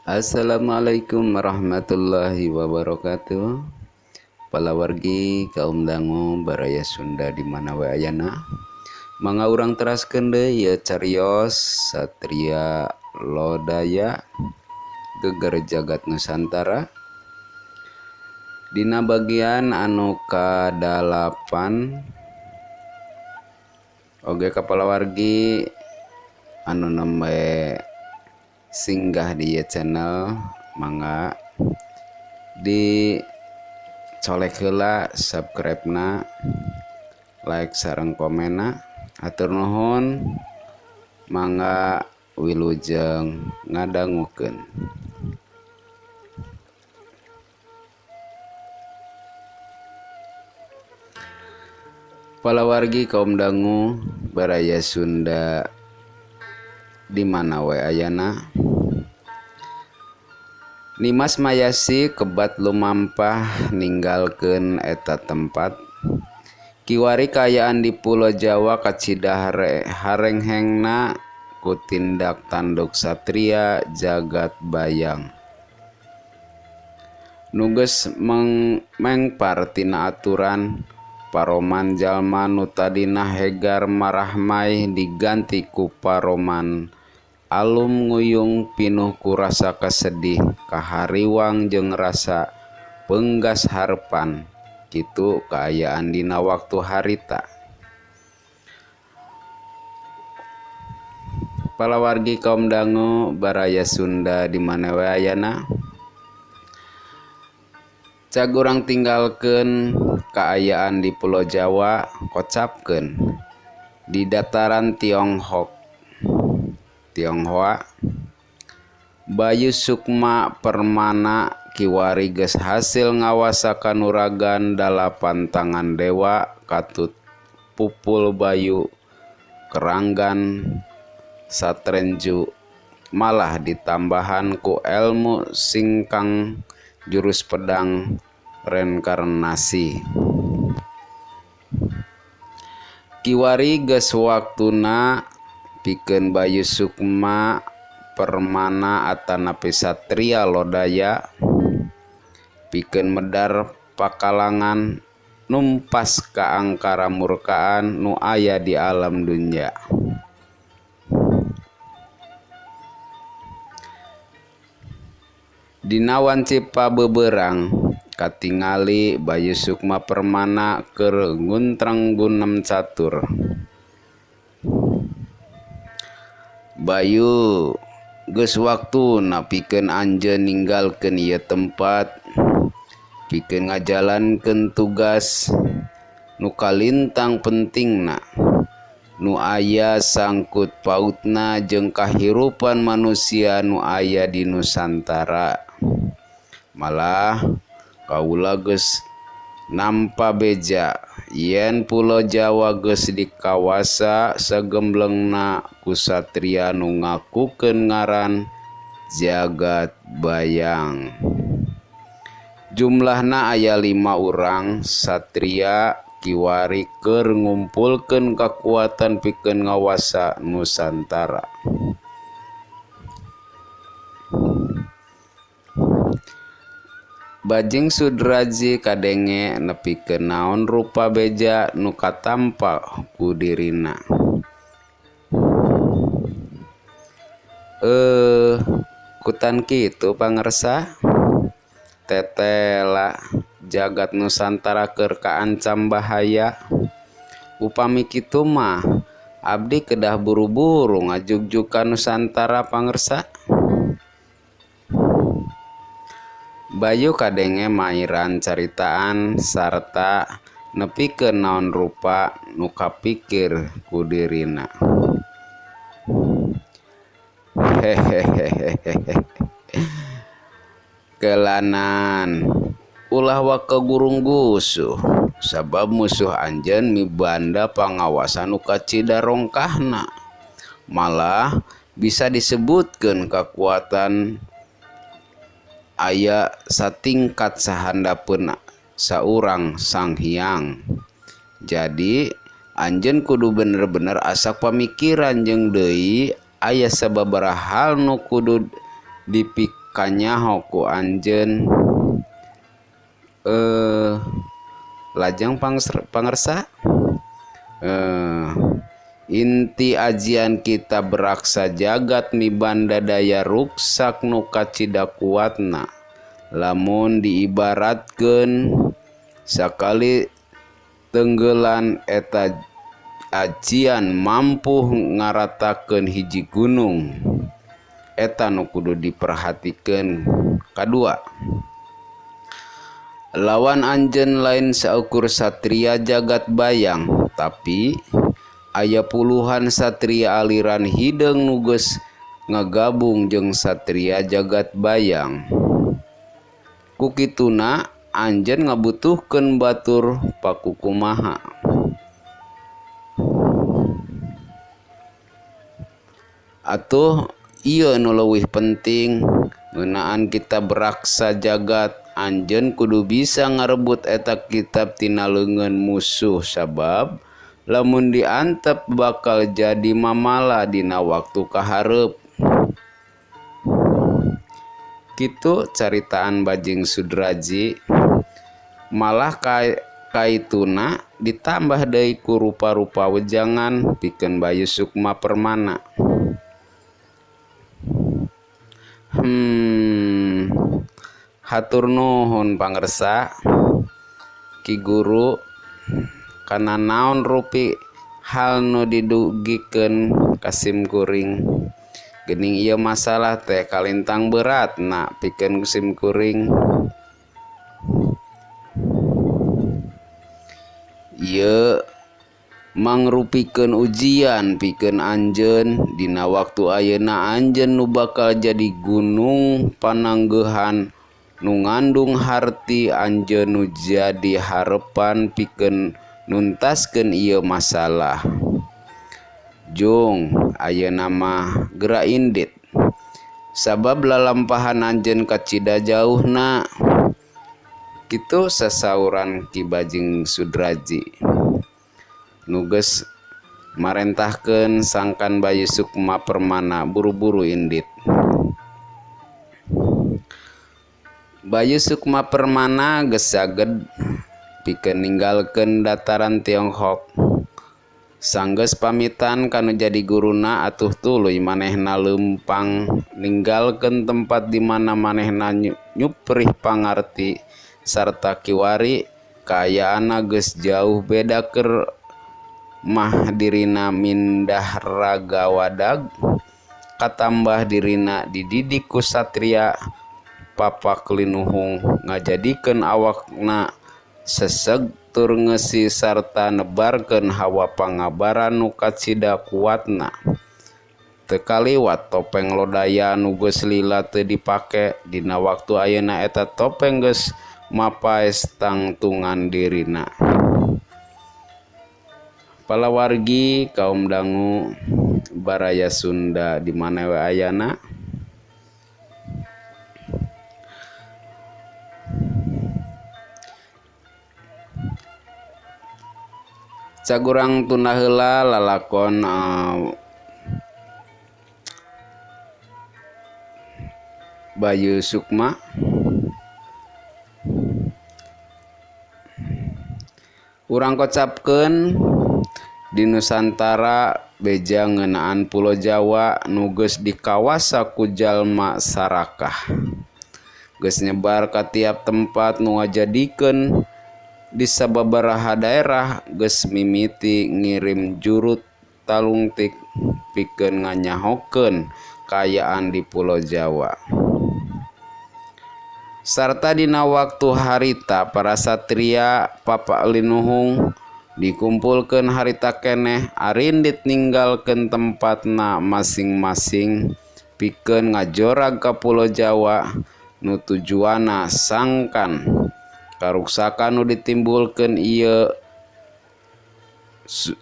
Assalamualaikum warahmatullahi wabarakatuh. Palawargi kaum dangu baraya Sunda di mana wae ayana. Mangga urang teraskeun deui ye carios Satria Lodaya geger jagat Nusantara. Dina bagian anu kadalapan oge kapalawargi anu nembe singgah di channel mangga di colek heula subscribe-na, like sareng komena, atur nuhun, mangga wilujeng ngadangukeun. Palawargi kaum dangu baraya Sunda di mana wae ayana. Nimas mayasi kebat lumampah ninggalkeun eta tempat. Kiwari kayaan di Pulo Jawa kacidah harenghengna ku tindak tanduk satria jagat bayang. Nuges mengpar tina aturan paroman jalma nu tadina hegar marahmai diganti ku paroman alum nguyung pinuh ku rasa kasedih kahariwang jeung rasa penggas harpan kitu kaayaan dina waktu harita. Palawargi kaum dangu baraya Sunda di mana wae ayana. Cag urang tinggalkeun kaayaan di Pulau Jawa kocapkeun di dataran Tionghoa Bayu Sukma Permana kiwari geus hasil ngawasakan uragan dalapan tangan dewa katut pupul Bayu Keranggan Satrenju malah ditambahan ku elmu singkang jurus pedang reinkarnasi. Kiwari geus waktuna pikeun Bayu Sukma Permana atanapi Satria Lodaya pikeun medar pakalangan numpas ka angkara murkaan nu aya di alam dunya. Dina wanci pabeberang katingali Bayu Sukma Permana keur nguntrang gunem catur. Bayu geus waktuna pikeun anjeun ninggalkeun ieu tempat pikeun ngajalankeun tugas nu kalintang pentingna nu aya sangkut pautna jeung kahirupan manusia nu aya di Nusantara. Malah kaula geus nampa beja yen Pulo Jawa geus dikawasa sagemblengna ku satria nu ngakukeun ngaran jagat bayang. Jumlahna aya 5 urang satria kiwari keur ngumpulkeun kakuatan pikeun ngawasa Nusantara. Bajing Sudraji kadenge nepikeun naon rupa beja nu katampa ku dirina. Kutan kitu pangarsa. Tetela jagat Nusantara keur kaancam bahaya. Upami kitu mah abdi kedah buru-buru ngajugjuk ka Nusantara pangarsa. Bayu kadenge mairan caritaan sarta nepikeun naon rupa nu kapikir ku dirina. Kelanan ulah waka gurung gusuh sabab musuh anjeun mibanda pangawasan nu kacida rongkahna. Malah bisa disebutkeun kakuatan aya satingkat sahandapeun saurang Sang Hyang. Jadi anjeun kudu bener-bener asak pamikiran jeung deui aya sababaraha hal nu kudu kanyaho ku anjeun lajang pangersa inti ajian kita beraksa jagat mibanda daya ruksak nu kacida kuatna lamun diibaratkeun sakali tenggelan eta ajian mampu ngaratakeun hiji gunung eta nu kudu diperhatikeun. Kadua, lawan anjeun lain saukur satria jagat bayang, tapi aya puluhan satria aliran hideung nu geus ngagabung jeung satria jagat bayang. Ku kituna anjeun ngabutuhkeun batur pakukumaha. Atuh ieu nu leuwih penting ngeunaan kita beraksa jagat anjeun kudu bisa ngarebut eta kitab tina leungeun musuh sabab lamun diantep bakal jadi mamala dina waktu kahareup. Kitu caritaan Bajing Sudraji. Malah kaituna ditambah deui ku rupa-rupa wejangan pikeun Bayu Sukma Permana. Hatur nuhun pangersa Ki Guru kana naon rupi hal nu didugikeun ka simkuring. Geuning ieu masalah teh kalintang berat na pikeun simkuring. Ieu mangrupikeun ujian pikeun anjeun dina waktu ayeuna anjeun nu bakal jadi gunung pananggehan nu ngandung harti anjeun nu jadi harepan pikeun nuntaskeun ieu masalah. Jung ayeuna mah geura indit sabab lalampahan anjeun kacida jauhna. Kitu sasauran Ki Bajing Sudraji nu geus marentahkeun sangkan Bayu Sukma Permana buru-buru indit. Bayu Sukma Permana geus saged pikeun ninggalkeun dataran Tiongkok. Sanggeus pamitan kanu jadi guruna atuh tuluy manehna leumpang ninggalkeun tempat di mana manehna nyuprih pangarti sarta kiwari kaayaanna geus jauh beda keur mah dirina mindah raga wadag katambah dirina dididik ku satria papak linuhung ngajadikeun awakna seseg tur ngeusi sarta nebarkeun hawa pangabaran nu kacida kuatna. Teu kaliwat topeng lodaya nu geus lila teu dipake dina waktu ayeuna eta topeng geus mapaes tangtungan dirina. Palawargi kaum dangu baraya Sunda di mana we ayana. Cagurang tunda heula lalakon Bayu Sukma. Urang kocapkeun di Nusantara beja ngeunaan Pulo Jawa nu geus dikawasa ku jalma sarakah. Geus nyebar ka tiap tempat nu ngajadikeun di sababaraha daerah geus mimiti ngirim juru talungtik pikeun nganyahokeun kaayaan di Pulo Jawa. Sarta dina waktu harita para satria Papa Linuhung dikumpulkeun harita keneh arindit ninggalkeun tempatna masing-masing pikeun ngajorag ka Pulo Jawa nu tujuanna sangkan karuksakan nu ditimbulkeun ieu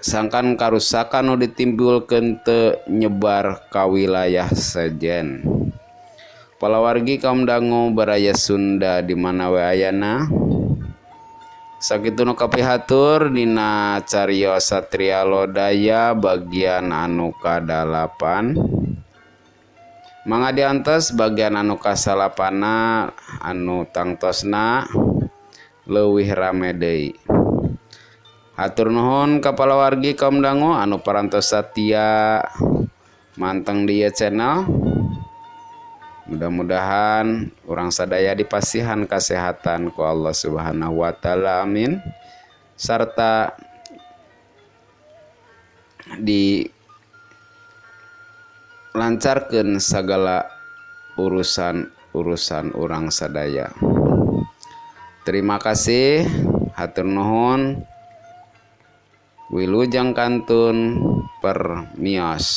sangkan karusakan nu ditimbulkeun teu nyebar ka wilayah sejen. Palawargi kaum dangu baraya Sunda di mana we ayana. Sakitu nu kapihatur dina cariyos Satria Lodaya bagian anu kadalapan. mangga diantos bagian anu kasalapana anu tangtosna leuwih rame deui. Hatur nuhun ka palawargi kaum dangu anu parantos satia manteng di ieu channel. Mudah-mudahan urang sadaya dipasihan kesehatan ku Allah Subhanahu wa taala, amin. Sarta dilancarkeun sagala urusan urang sadaya. Terima kasih, hatur nuhun. Wilujeng kantun permios.